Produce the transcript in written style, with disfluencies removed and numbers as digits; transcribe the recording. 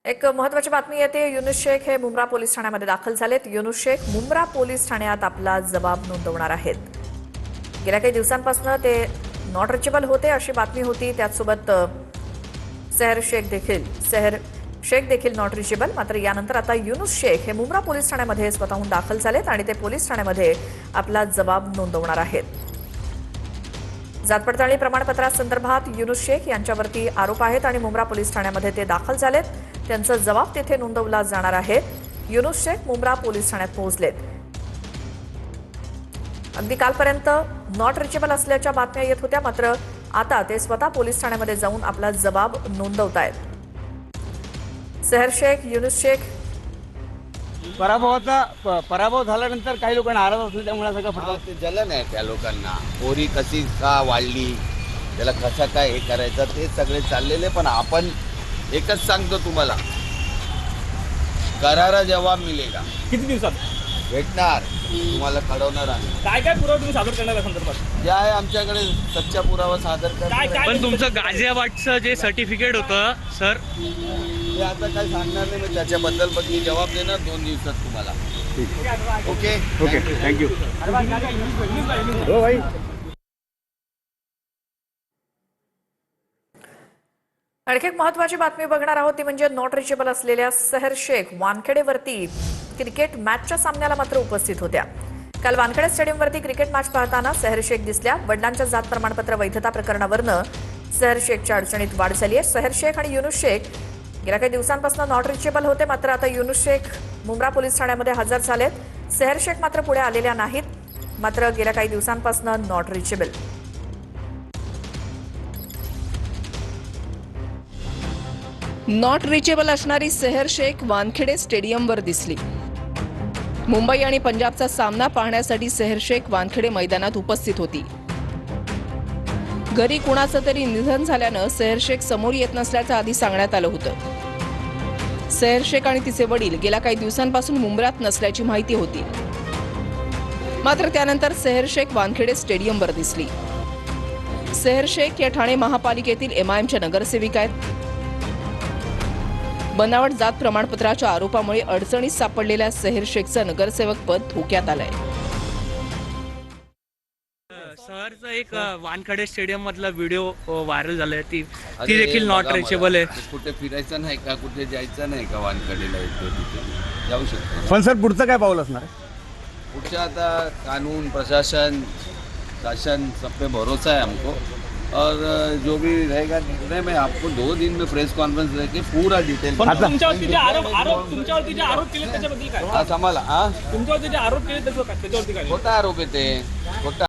एक महत्त्वाची बातमी येते। युनुस शेख हे मुंब्रा पोलीस ठाण्यामध्ये दाखल झालेत। युनुस शेख मुंब्रा पोलीस ठाण्यात आपला जबाब नोंदवणार आहेत। गेल्या काही दिवसांपासून ते नॉट रिचेबल होते अशी बातमी होती। त्याचसोबत सेहर शेख देखील नॉट रिचेबल। मात्र यानंतर आता युनुस शेख हे मुंब्रा पोलीस ठाण्यामध्ये स्वतःहून दाखल झालेत आणि ते पोलीस ठाण्यामध्ये आपला जबाब नोंदवणार आहेत। जात पडताळणी प्रमाणपत्रासंदर्भात युनुस शेख यांच्यावरती आरोप आहेत आणि मुंब्रा पोलीस ठाण्यामध्ये ते दाखल झालेत। त्यांचा जबाब तिथे नोंदवला जाणार आहे। युनुस शेख मुंब्रा पोलीस ठाण्यात पोहोचलेत। अगदी कालपर्यंत नॉट रिचेबल असल्याच्या बातम्या येत होत्या, मात्र आता ते स्वतः पोलीस ठाण्यामध्ये जाऊन आपला जबाब नोंदवतायत। सेहर शेख, युनुस शेख पराभव झाल्यानंतर काही लोकांना आराम असतो, त्यामुळे सगळं फटका ते जलन आहे त्या लोकांना। पोरी कशी का वाढली, त्याला कसा काय हे करायचं ते सगळे चाललेले। पण आपण एकच सांगतो तुम्हाला, करारा जवाब मिळेगा। किती दिवसात भेटणार, तुम्हाला कळवणार आम्ही। काय काय पुरावा तुम्ही सादर करणार या संदर्भात? जे आहे आमच्याकडे सच्चा पुरावा सादर करणार। पण तुमचं गाझियाबादचं जे सर्टिफिकेट होतं सर, ते आता काही सांगणार नाही मी त्याच्याबद्दल, पण मी जबाब देणार 2 दिवसात तुम्हाला। Okay okay, thank you. हो भाई, आणखी एक महत्त्वाची बातमी बघणार आहोत, ती म्हणजे नॉट रिचेबल असलेल्या सेहर शेख वानखेडेवरती क्रिकेट मॅचच्या सामन्याला मात्र उपस्थित होत्या। काल वानखेडे स्टेडियमवरती क्रिकेट मॅच पाहताना सेहर शेख दिसल्या। वडिलांच्या जात प्रमाणपत्र वैधता प्रकरणावरनं सेहर शेखच्या अडचणीत वाढ झाली आहे। सेहर शेख आणि युनुस शेख गेल्या काही दिवसांपासून नॉट रिचेबल होते, मात्र आता युनुस शेख मुंब्रा पोलीस ठाण्यामध्ये हजर झालेत। सेहर शेख मात्र पुढे आलेल्या नाहीत, मात्र गेल्या काही दिवसांपासून नॉट रिचेबल। नॉट रिचेबल असणारी सेहर शेख वानखेडे स्टेडियमवर दिसली। मुंबई आणि पंजाबचा सामना पाहण्यासाठी सेहर शेख वानखेडे मैदानात उपस्थित होती। घरी कुणाचं तरी निधन झाल्यानं सेहर शेख समोर येत नसल्याचं आधी सांगण्यात आलं होतं। सेहर शेख आणि तिचे वडील गेल्या काही दिवसांपासून मुंब्र्यात नसल्याची माहिती होती, मात्र त्यानंतर सेहर शेख वानखेडे स्टेडियमवर दिसली। सेहर शेख या ठाणे महापालिकेतील MIMच्या नगरसेविका आहेत। बनावट जात प्रमाणपत्राच्या आरोपामुळे अडचणीत सापडलेल्या सेहर शेखचं नगरसेवक पद धोक्यात आलंय। सरचं एक वानखेडे स्टेडियम मधला व्हिडिओ व्हायरल झालाय, ती देखील नॉट रिचेबल आहे। कुठे फिरायचं नाही का, कुठे जायचं नाही का, वानखेडेला इथे तिथे जाऊ शकतो। पण सर पुढचं काय पाऊल असणार आहे? पुढचा आता कानून प्रशासन शासन सब पे भरोसा है हमको, और जो भी रहेगा निर्णय में आपको 2 दिन में प्रेस कॉन्फ्रेंस देके पूरा डिटेल। तुमच्यावरती जे आरोप केले त्याच्याबद्दल काय? आम्हाला तुमच्यावरती जे आरोप केले त्याच्यावरती काय? खोटा आरोप आहे ते, खोटा